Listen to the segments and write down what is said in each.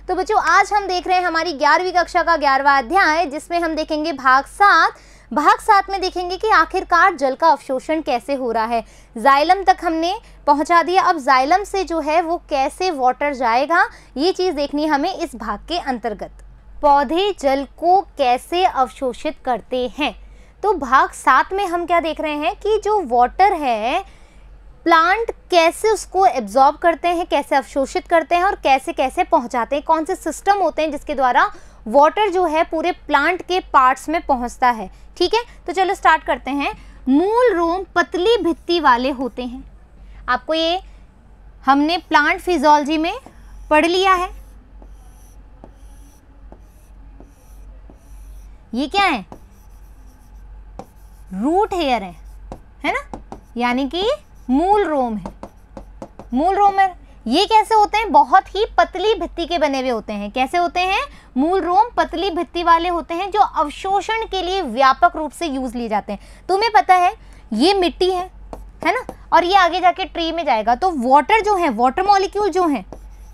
तो बच्चों आज हम देख रहे हैं हमारी 11वीं कक्षा का 11वां अध्याय, जिसमें हम देखेंगे भाग 7। भाग 7 में देखेंगे कि आखिरकार जल का अवशोषण कैसे हो रहा है। जाइलम तक हमने पहुंचा दिया, अब जाइलम से जो है वो कैसे वाटर जाएगा, ये चीज़ देखनी है हमें इस भाग के अंतर्गत। पौधे जल को कैसे अवशोषित करते हैं, तो भाग 7 में हम क्या देख रहे हैं कि जो वाटर है प्लांट कैसे उसको एब्जॉर्ब करते हैं, कैसे अवशोषित करते हैं और कैसे कैसे पहुंचाते हैं, कौन से सिस्टम होते हैं जिसके द्वारा वाटर जो है पूरे प्लांट के पार्ट्स में पहुंचता है। ठीक है, तो चलो स्टार्ट करते हैं। मूल रोम पतली भित्ति वाले होते हैं। आपको ये हमने प्लांट फिजियोलॉजी में पढ़ लिया है। ये क्या है? रूट हेयर है ना, यानी कि मूल रोम है। मूल रोम है, ये कैसे होते हैं? बहुत ही पतली भित्ति के बने हुए होते हैं। कैसे होते हैं? मूल रोम पतली भित्ति वाले होते हैं जो अवशोषण के लिए व्यापक रूप से यूज लिए जाते हैं। तुम्हें पता है ये मिट्टी है ना, और ये आगे जाके ट्री में जाएगा, तो वाटर जो है, वाटर मॉलिक्यूल जो है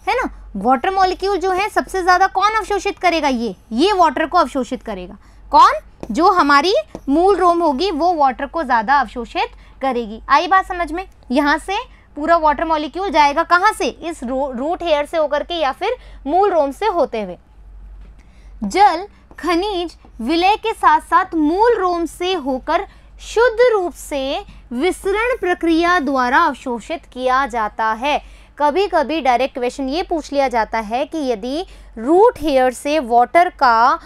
ना, वाटर मॉलिक्यूल जो है सबसे ज्यादा कौन अवशोषित करेगा? ये वाटर को अवशोषित करेगा। कौन? जो हमारी मूल रोम होगी वो वाटर को ज्यादा अवशोषित करेगी। आई बात समझ में? यहाँ से पूरा वाटर मॉलिक्यूल जाएगा कहाँ से? इस रूट हेयर से होकर के या फिर मूल रोम से होते हुए। जल खनिज विलय के साथ साथ मूल रोम से होकर शुद्ध रूप से विसरण प्रक्रिया द्वारा अवशोषित किया जाता है। कभी कभी डायरेक्ट क्वेश्चन ये पूछ लिया जाता है कि यदि रूट हेयर से वाटर का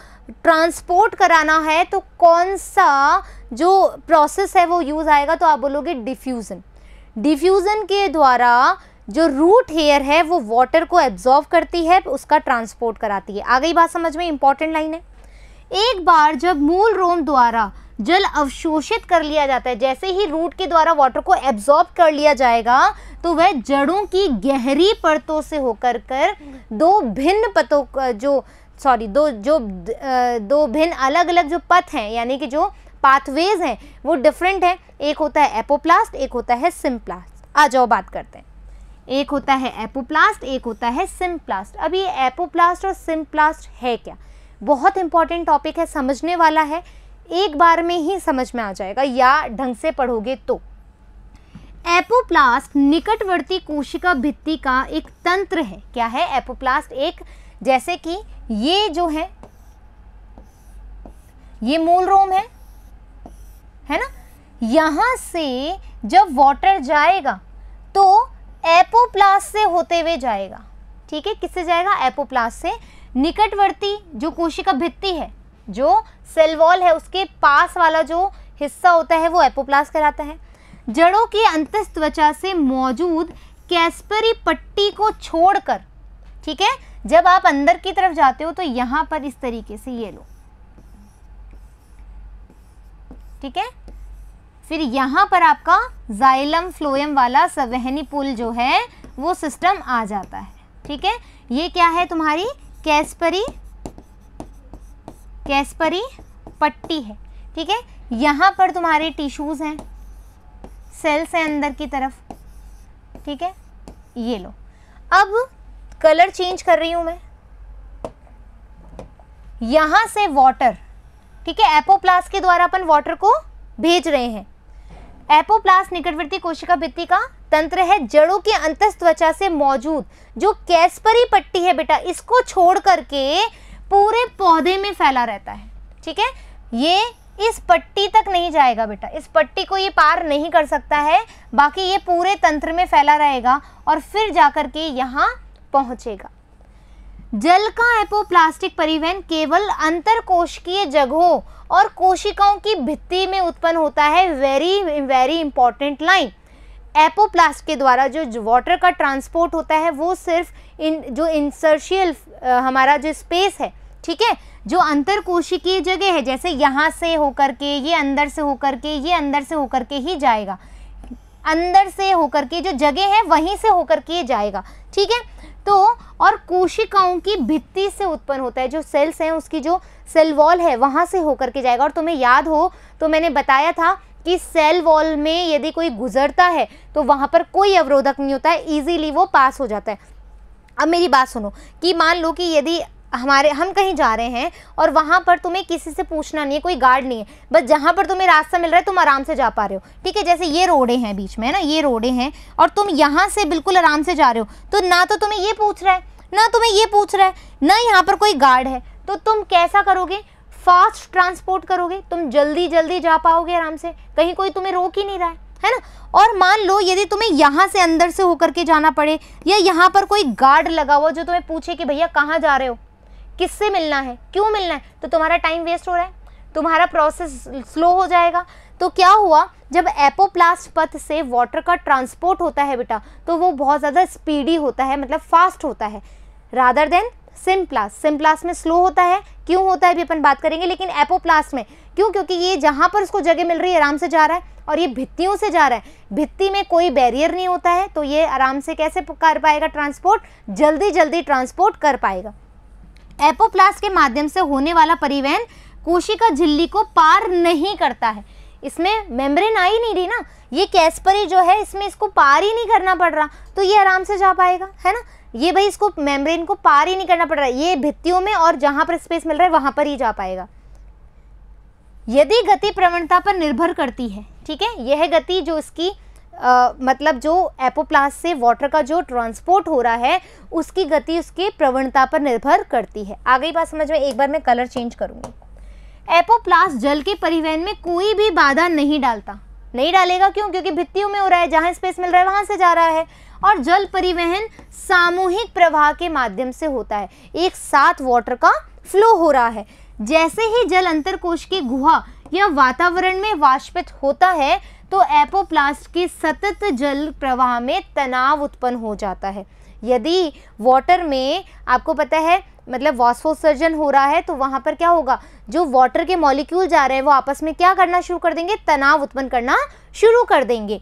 ट्रांसपोर्ट कराना है तो कौन सा जो प्रोसेस है वो यूज आएगा, तो आप बोलोगे डिफ्यूजन। डिफ्यूजन के द्वारा जो रूट हेयर है वो वाटर को एब्जॉर्ब करती है, उसका ट्रांसपोर्ट कराती है। आ गई बात समझ में? इंपॉर्टेंट लाइन है। एक बार जब मूल रोम द्वारा जल अवशोषित कर लिया जाता है, जैसे ही रूट के द्वारा वाटर को एब्जॉर्ब कर लिया जाएगा तो वह जड़ों की गहरी परतों से होकर दो भिन्न अलग अलग जो पथ हैं, यानी कि जो पाथवेज हैं वो डिफरेंट है। एक होता है एपोप्लास्ट, एक होता है सिम्प्लास्ट। आ जाओ बात करते हैं। एक होता है एपोप्लास्ट, एक होता है सिम्प्लास्ट। अब ये एपोप्लास्ट और सिम्प्लास्ट है क्या? बहुत इंपॉर्टेंट टॉपिक है, समझने वाला है, एक बार में ही समझ में आ जाएगा या ढंग से पढ़ोगे तो। एपोप्लास्ट निकटवर्ती कोशिका भित्ति का एक तंत्र है। क्या है एपोप्लास्ट? एक, जैसे कि ये जो है ये मूल रोम है ना, यहां से जब वाटर जाएगा तो एपोप्लास्ट से होते हुए जाएगा। ठीक है, किससे जाएगा? एपोप्लास्ट से। निकटवर्ती जो कोशिका भित्ति है, जो सेल वॉल है, उसके पास वाला जो हिस्सा होता है वो एपोप्लास्ट कहलाता है। जड़ों की अंतस्थ त्वचा से मौजूद कैस्परी पट्टी को छोड़कर, ठीक है, जब आप अंदर की तरफ जाते हो तो यहां पर इस तरीके से ये लो, ठीक है, फिर यहां पर आपका जाइलम फ्लोएम वाला संवहनी पुल जो है वो सिस्टम आ जाता है। ठीक है, ये क्या है? तुम्हारी कैस्परी पट्टी है। ठीक है, यहां पर तुम्हारे टिश्यूज हैं, सेल्स हैं अंदर की तरफ। ठीक है, ये लो। अब कलर चेंज कर रही हूं मैं। यहां से वाटर, ठीक है, एपोप्लास्ट के द्वारा अपन वाटर को भेज रहे हैं। एपोप्लास्ट निकटवर्ती कोशिका भित्ति का तंत्र है। जड़ों की अंतस्थ त्वचा से मौजूद जो कैस्परी पट्टी है बेटा, इसको छोड़ करके पूरे पौधे में फैला रहता है। ठीक है, ये इस पट्टी तक नहीं जाएगा बेटा, इस पट्टी को ये पार नहीं कर सकता है, बाकी ये पूरे तंत्र में फैला रहेगा और फिर जाकर के यहाँ पहुंचेगा। जल का एपोप्लास्टिक परिवहन केवल अंतरकोशिकीय जगहों और कोशिकाओं की भित्ति में उत्पन्न होता है। Very important line. एपोप्लास्ट के द्वारा जो वाटर का ट्रांसपोर्ट होता है वो सिर्फ जो इंसर्शियल हमारा जो स्पेस है, ठीक है, जो अंतरकोशिकीय जगह है, जैसे यहाँ से होकर के ये अंदर से होकर के ये अंदर से होकर के ही जाएगा, अंदर से होकर के जो जगह है वहीं से होकर के जाएगा। ठीक है, तो और कोशिकाओं की भित्ति से उत्पन्न होता है, जो सेल्स हैं उसकी जो सेल वॉल है वहां से होकर के जाएगा। और तुम्हें याद हो तो मैंने बताया था कि सेल वॉल में यदि कोई गुजरता है तो वहां पर कोई अवरोधक नहीं होता है, इजीली वो पास हो जाता है। अब मेरी बात सुनो कि मान लो कि यदि हम कहीं जा रहे हैं और वहाँ पर तुम्हें किसी से पूछना नहीं है, कोई गार्ड नहीं है, बस जहाँ पर तुम्हें रास्ता मिल रहा है तुम आराम से जा पा रहे हो, ठीक है। जैसे ये रोडें हैं बीच में, है ना, ये रोडें हैं और तुम यहाँ से बिल्कुल आराम से जा रहे हो, तो ना तो तुम्हें ये पूछ रहा है, ना तुम्हें ये पूछ रहा है, ना यहाँ पर कोई गार्ड है, तो तुम कैसा करोगे? फास्ट ट्रांसपोर्ट करोगे, तुम जल्दी जल्दी जा पाओगे आराम से, कहीं कोई तुम्हें रोक ही नहीं रहा है ना। और मान लो यदि तुम्हें यहाँ से अंदर से होकर के जाना पड़े या यहाँ पर कोई गार्ड लगा हुआ जो तुम्हें पूछे कि भैया कहाँ जा रहे हो, किससे मिलना है, क्यों मिलना है, तो तुम्हारा टाइम वेस्ट हो रहा है, तुम्हारा प्रोसेस स्लो हो जाएगा। तो क्या हुआ, जब एपोप्लास्ट पथ से वाटर का ट्रांसपोर्ट होता है बेटा, तो वो बहुत ज़्यादा स्पीडी होता है, मतलब फास्ट होता है, रादर देन सिम्प्लास्ट। सिम्प्लास्ट में स्लो होता है, क्यों होता है अभी अपन बात करेंगे, लेकिन एपोप्लास्ट में क्यों, क्योंकि ये जहाँ पर उसको जगह मिल रही है आराम से जा रहा है और ये भित्तियों से जा रहा है, भित्ति में कोई बैरियर नहीं होता है, तो ये आराम से कैसे कर पाएगा ट्रांसपोर्ट, जल्दी जल्दी ट्रांसपोर्ट कर पाएगा। एपोप्लास्ट के माध्यम से होने वाला परिवहन कोशिका झिल्ली को पार नहीं करता है, इसमें मेम्ब्रेन आ ही नहीं रही ना, ये कैस्परी जो है इसमें इसको पार ही नहीं करना पड़ रहा, तो ये आराम से जा पाएगा, है ना। ये भाई इसको मेम्ब्रेन को पार ही नहीं करना पड़ रहा है, ये भित्तियों में और जहां पर स्पेस मिल रहा है वहां पर ही जा पाएगा। यदि गति प्रवणता पर निर्भर करती है, ठीक है, यह गति जो इसकी मतलब जो एपोप्लास्ट से वाटर का जो ट्रांसपोर्ट हो रहा है उसकी गति उसकी प्रवणता पर निर्भर करती है। आ गई बात समझ में? एक बार मैं कलर चेंज करूंगी। एपोप्लास्ट जल के परिवहन में कोई भी बाधा नहीं डालता, नहीं डालेगा, क्यों? क्योंकि भित्तियों में हो रहा है, जहां स्पेस मिल रहा है वहां से जा रहा है। और जल परिवहन सामूहिक प्रवाह के माध्यम से होता है, एक साथ वाटर का फ्लो हो रहा है। जैसे ही जल अंतरकोश की गुहा या वातावरण में वाष्पित होता है तो एपोप्लास्ट के सतत जल प्रवाह में तनाव उत्पन्न हो जाता है। यदि वाटर में आपको पता है मतलब वाष्पोत्सर्जन हो रहा है तो वहां पर क्या होगा, जो वाटर के मॉलिक्यूल जा रहे हैं वो आपस में क्या करना शुरू कर देंगे, तनाव उत्पन्न करना शुरू कर देंगे।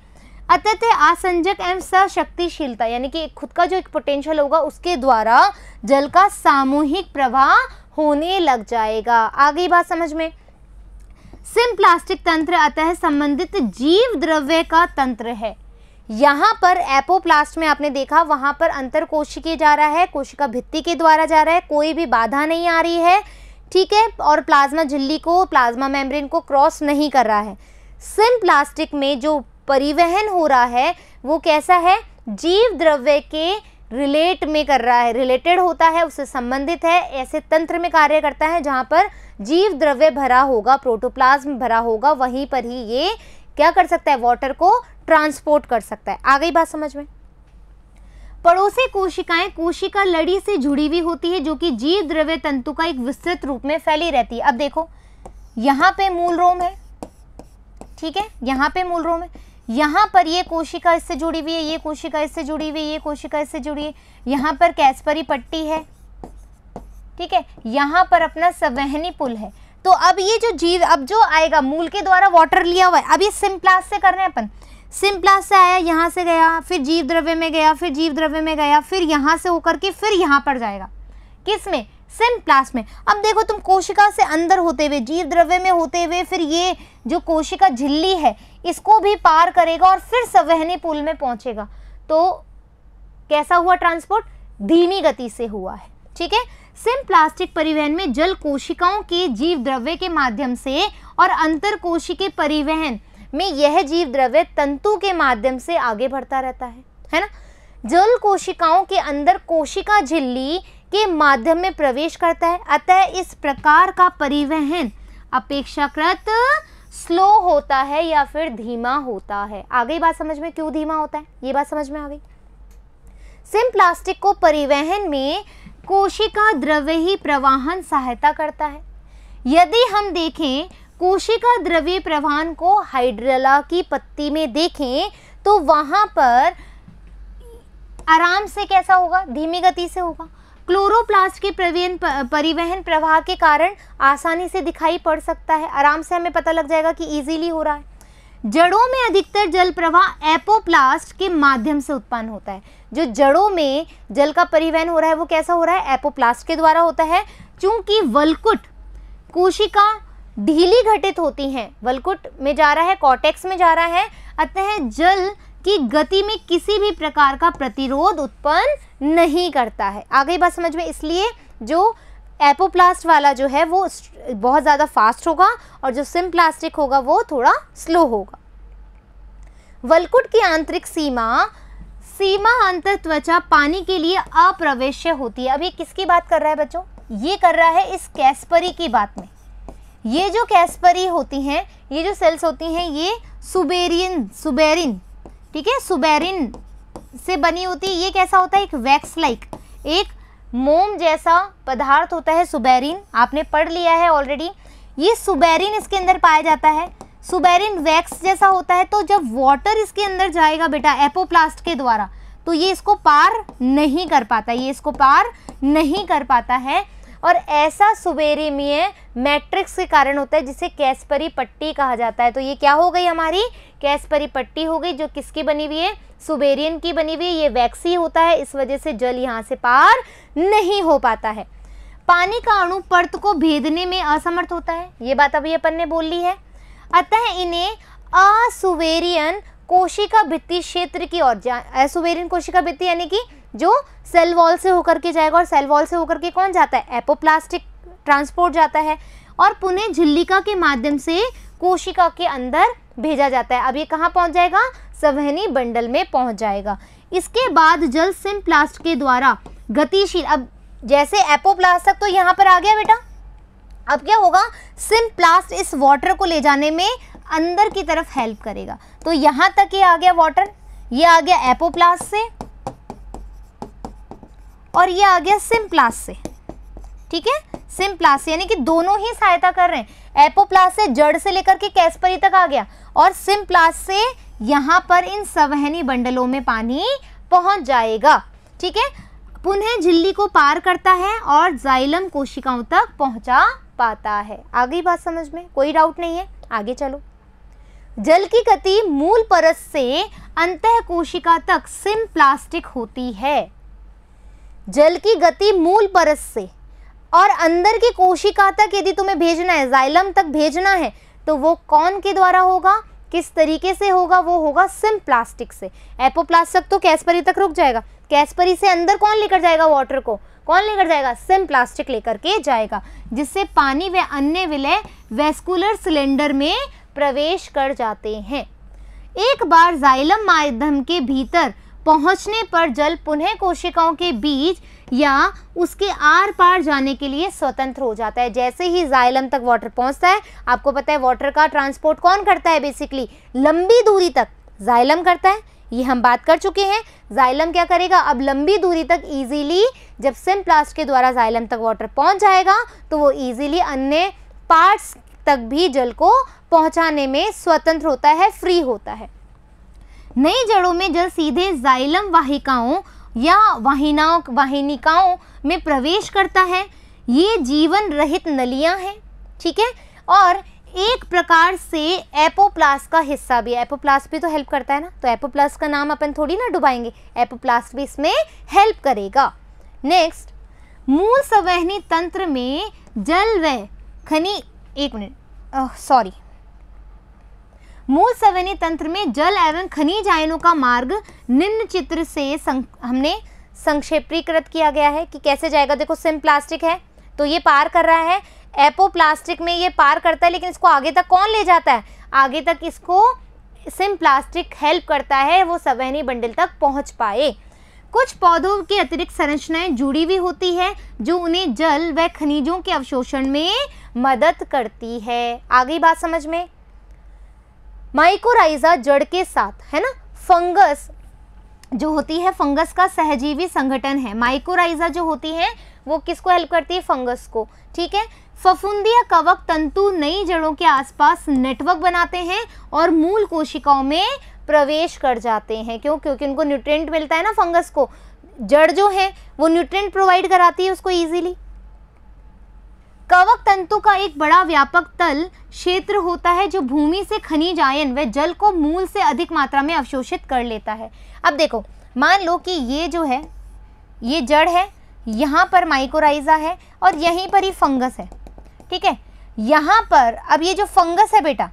अतः आसंजक एवं सशक्तिशीलता यानी कि खुद का जो एक पोटेंशियल होगा उसके द्वारा जल का सामूहिक प्रवाह होने लग जाएगा। आ गई बात समझ में? सिम्प्लास्टिक तंत्र अतः संबंधित जीव द्रव्य का तंत्र है। यहाँ पर एपोप्लास्ट में आपने देखा वहां पर अंतर कोशिकीय जा रहा है, कोशिका भित्ति के द्वारा जा रहा है, कोई भी बाधा नहीं आ रही है, ठीक है, और प्लाज्मा झिल्ली को, प्लाज्मा मेम्ब्रेन को क्रॉस नहीं कर रहा है। सिम्प्लास्टिक में जो परिवहन हो रहा है वो कैसा है, जीव द्रव्य के रिलेट में कर रहा है, रिलेटेड होता है, उससे संबंधित है, ऐसे तंत्र में कार्य करता है जहां पर जीव द्रव्य भरा होगा, प्रोटोप्लाज्म भरा होगा, वहीं पर ही ये क्या कर सकता है, वाटर को ट्रांसपोर्ट कर सकता है। आ गई बात समझ में? पड़ोसी कोशिकाएं कोशिका लड़ी से जुड़ी हुई होती है जो कि जीव द्रव्य तंतु का एक विस्तृत रूप में फैली रहती है। अब देखो यहाँ पे मूल रोम है, ठीक है, यहाँ पे मूल रोम है, यहाँ पर ये कोशिका इससे जुड़ी हुई है, ये कोशिका इससे जुड़ी हुई है, ये कोशिका इससे जुड़ी है, यहाँ पर कैस्परी पट्टी है, ठीक है, यहाँ पर अपना संवहनी पुल है। तो अब ये जो जीव अब जो आएगा मूल के द्वारा वाटर लिया हुआ है, अब ये सिम्प्लास्ट से कर रहे हैं अपन, सिम्प्लास्ट से आया, यहाँ से गया, फिर जीव द्रव्य में गया, फिर जीव द्रव्य में गया, फिर यहाँ से होकर के फिर यहाँ पर जाएगा, किस में, सिम्प्लास्ट में। अब देखो तुम कोशिका से अंदर होते हुए, जीव द्रव्य में होते हुए, फिर ये जो कोशिका झिल्ली है इसको भी पार करेगा और फिर संवहनी पुल में पहुंचेगा। तो कैसा हुआ ट्रांसपोर्ट, धीमी गति से हुआ है, ठीक है। सिम्प्लास्टिक परिवहन में जल कोशिकाओं के जीव द्रव्य के माध्यम से और अंतर कोशिकीय परिवहन में यह जीव द्रव्य तंतु के माध्यम से आगे बढ़ता रहता है ना। जल कोशिकाओं के अंदर कोशिका झिल्ली के माध्यम में प्रवेश करता है, अतः इस प्रकार का परिवहन अपेक्षाकृत स्लो होता है या फिर धीमा होता है। आ गई बात समझ में, क्यों धीमा होता है, ये बात समझ में आ गई। सिम्प्लास्टिक को परिवहन में कोशिका द्रव्य ही प्रवाहन सहायता करता है। यदि हम देखें कोशिका द्रव्य प्रवाहन को हाइड्रेला की पत्ती में देखें तो वहां पर आराम से कैसा होगा, धीमी गति से होगा। क्लोरोप्लास्ट के परिवहन प्रवाह के कारण आसानी से दिखाई पड़ सकता है, आराम से हमें पता लग जाएगा कि इजीली हो रहा है। जड़ों में अधिकतर जल प्रवाह एपोप्लास्ट के माध्यम से उत्पन्न होता है। जो जड़ों में जल का परिवहन हो रहा है वो कैसा हो रहा है, एपोप्लास्ट के द्वारा होता है। चूंकि वल्कुट कोशिका ढीली घटित होती हैं, वल्कुट में जा रहा है, कॉर्टेक्स में जा रहा है, अतः जल कि गति में किसी भी प्रकार का प्रतिरोध उत्पन्न नहीं करता है। आ गई बात समझ में? इसलिए जो एपोप्लास्ट वाला जो है वो बहुत ज़्यादा फास्ट होगा और जो सिम्प्लास्टिक होगा वो थोड़ा स्लो होगा। वल्कुट की आंतरिक सीमा अंतर त्वचा पानी के लिए अप्रवेश्य होती है। अब ये किसकी बात कर रहा है बच्चों? ये कर रहा है इस कैस्परी की बात में। ये जो कैस्परी होती हैं, ये जो सेल्स होती हैं, ये सुबेरिन, ठीक है, सुबेरिन से बनी होती है। ये कैसा होता है? एक वैक्स लाइक, एक मोम जैसा पदार्थ होता है सुबेरिन, आपने पढ़ लिया है ऑलरेडी। ये सुबेरिन इसके अंदर पाया जाता है। सुबेरिन वैक्स जैसा होता है, तो जब वाटर इसके अंदर जाएगा बेटा एपोप्लास्ट के द्वारा, तो ये इसको पार नहीं कर पाता, ये इसको पार नहीं कर पाता है। और ऐसा सुबेरिमीय मैट्रिक्स के कारण होता है जिसे कैस्परी पट्टी कहा जाता है। तो ये क्या हो गई? हमारी कैस्परी पट्टी हो गई, जो किसकी बनी हुई है? सुबेरियन की बनी हुई है। ये वैक्सी होता है, इस वजह से जल यहाँ से पार नहीं हो पाता है। पानी का अणु परत को भेदने में असमर्थ होता है, ये बात अभी अपन ने बोल ली है। अतः इन्हें असुबेरियन कोशिका भित्ति क्षेत्र की ओर, असुबेरियन कोशिका भित्ति यानी कि जो सेल वॉल से होकर के जाएगा, और सेल वॉल से होकर के कौन जाता है? एपोप्लास्टिक ट्रांसपोर्ट जाता है, और पुनः झिल्लिका के माध्यम से कोशिका के अंदर भेजा जाता है। अब ये कहाँ पहुँच जाएगा? संवहनी बंडल में पहुँच जाएगा। इसके बाद जल सिम्प्लास्ट के द्वारा गतिशील, अब जैसे एपोप्लास्ट तक तो यहाँ पर आ गया बेटा, अब क्या होगा? सिम्प्लास्ट इस वाटर को ले जाने में अंदर की तरफ हेल्प करेगा। तो यहाँ तक ये आ गया वाटर, ये आ गया एपोप्लास्ट से और ये आ गया सिम्प्लास्ट से, ठीक है। सिम्प्लास्ट यानी कि दोनों ही सहायता कर रहे हैं। एपोप्लास्ट से जड़ से लेकर के कैस्परी तक आ गया, और सिम्प्लास्ट से यहाँ पर इन संवहनी बंडलों में पानी पहुँच जाएगा, ठीक है। पुनः झिल्ली को पार करता है और जाइलम कोशिकाओं तक पहुँचा पाता है। आ गई बात समझ में? कोई डाउट नहीं है? आगे चलो। जल की गति मूल परत से अंतः कोशिका तक सिम्प्लास्टिक होती है। जल की गति मूल परत से और अंदर की कोशिका तक यदि तुम्हें भेजना है, जाइलम तक भेजना है, तो वो कौन के द्वारा होगा? किस तरीके से होगा? वो होगा सिम्प्लास्टिक से। एपोप्लास्ट तक तो कैस्परी तक रुक जाएगा, कैस्परी से अंदर कौन लेकर जाएगा वाटर को? कौन लेकर जाएगा? सिम्प्लास्टिक लेकर के जाएगा, जिससे पानी व अन्य विलय वेस्कुलर सिलेंडर में प्रवेश कर जाते हैं। एक बार जाइलम माध्यम के भीतर पहुंचने पर जल पुनः कोशिकाओं के बीच या उसके आर पार जाने के लिए स्वतंत्र हो जाता है। जैसे ही जाइलम तक वाटर पहुंचता है, आपको पता है वाटर का ट्रांसपोर्ट कौन करता है? बेसिकली लंबी दूरी तक जाइलम करता है, ये हम बात कर चुके हैं। जाइलम क्या करेगा? अब लंबी दूरी तक इजीली, जब सिम्प्लास्ट के द्वारा जाइलम तक वाटर पहुंच जाएगा, तो वो इजीली अन्य पार्ट्स तक भी जल को पहुंचाने में स्वतंत्र होता है, फ्री होता है। नई जड़ों में जल सीधे जाइलम वाहिकाओं या वाहिनिकाओं में प्रवेश करता है। ये जीवन रहित नलियां हैं, ठीक है, और एक प्रकार से एपोप्लास्ट का हिस्सा भी है। एपोप्लास्ट भी तो हेल्प करता है ना, तो एपोप्लास्ट का नाम अपन थोड़ी ना डुबाएंगे, एपोप्लास्ट भी इसमें हेल्प करेगा। नेक्स्ट, मूल संवहनी तंत्र में जल व मूल संवहनी तंत्र में जल एवं खनिज आयनों का मार्ग निम्न चित्र से हमने संक्षेपीकृत किया गया है कि कैसे जाएगा। देखो सिम्प्लास्टिक है तो ये पार कर रहा है, एपोप्लास्टिक में ये पार करता है, लेकिन इसको आगे तक कौन ले जाता है? आगे तक इसको सिम्प्लास्टिक हेल्प करता है वो संवहनी बंडल तक पहुंच पाए। कुछ पौधों की अतिरिक्त संरचनाएं जुड़ी हुई होती है जो उन्हें जल व खनिजों के अवशोषण में मदद करती है। आगे बात समझ में? माइकोराइजा जड़ के साथ, है ना, फंगस जो होती है, फंगस का सहजीवी संगठन है। माइकोराइजा जो होती है वो किसको हेल्प करती है? फंगस को, ठीक है। फफूंदी या कवक तंतु नई जड़ों के आसपास नेटवर्क बनाते हैं और मूल कोशिकाओं में प्रवेश कर जाते हैं। क्यों? क्योंकि उनको न्यूट्रिएंट मिलता है ना, फंगस को जड़ जो है वो न्यूट्रिएंट प्रोवाइड कराती है उसको इजीली। कवक तंतु का एक बड़ा व्यापक तल क्षेत्र होता है जो भूमि से खनिज आयन व जल को मूल से अधिक मात्रा में अवशोषित कर लेता है। अब देखो, मान लो कि ये जो है ये जड़ है, यहाँ पर माइकोराइजा है और यहीं पर ही फंगस है, ठीक है। यहाँ पर अब ये जो फंगस है बेटा,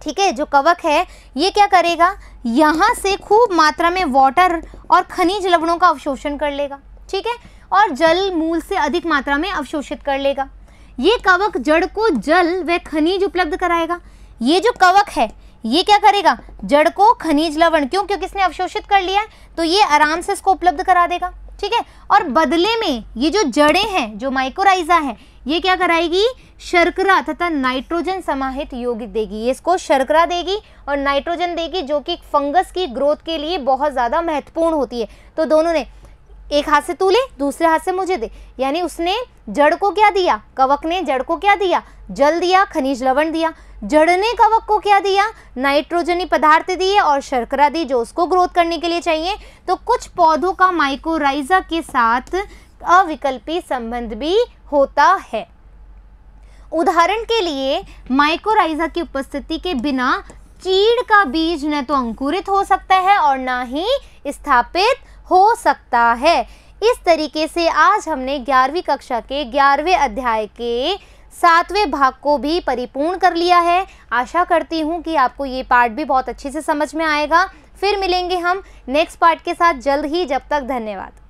ठीक है। जो कवक है ये क्या करेगा, यहाँ से खूब मात्रा में वाटर और खनिज लवणों का अवशोषण कर लेगा, ठीक है, और जल मूल से अधिक मात्रा में अवशोषित कर लेगा। ये कवक जड़ को जल व खनिज उपलब्ध कराएगा। ये जो कवक है ये क्या करेगा, जड़ को खनिज लवण, क्यों, क्योंकि इसने अवशोषित कर लिया है, तो ये आराम से इसको उपलब्ध करा देगा, ठीक है। और बदले में ये जो जड़ें हैं, जो माइकोराइजा है, ये क्या कराएगी, शर्करा तथा नाइट्रोजन समाहित यौगिक देगी। ये इसको शर्करा देगी और नाइट्रोजन देगी, जो कि फंगस की ग्रोथ के लिए बहुत ज़्यादा महत्वपूर्ण होती है। तो दोनों ने, एक हाथ से तू ले, दूसरे हाथ से मुझे दे, यानी उसने जड़ को क्या दिया, कवक ने जड़ को क्या दिया, जल दिया, खनिज लवण दिया। जड़ ने कवक को क्या दिया, नाइट्रोजनी पदार्थ दिए और शर्करा दी, जो उसको ग्रोथ करने के लिए चाहिए। तो कुछ पौधों का माइकोराइजा के साथ अविकल्पी संबंध भी होता है। उदाहरण के लिए माइकोराइजा की उपस्थिति के बिना चीड़ का बीज न तो अंकुरित हो सकता है और ना ही स्थापित हो सकता है। इस तरीके से आज हमने 11वीं कक्षा के 11वें अध्याय के 7वें भाग को भी परिपूर्ण कर लिया है। आशा करती हूँ कि आपको ये पार्ट भी बहुत अच्छे से समझ में आएगा। फिर मिलेंगे हम नेक्स्ट पार्ट के साथ जल्द ही। जब तक धन्यवाद।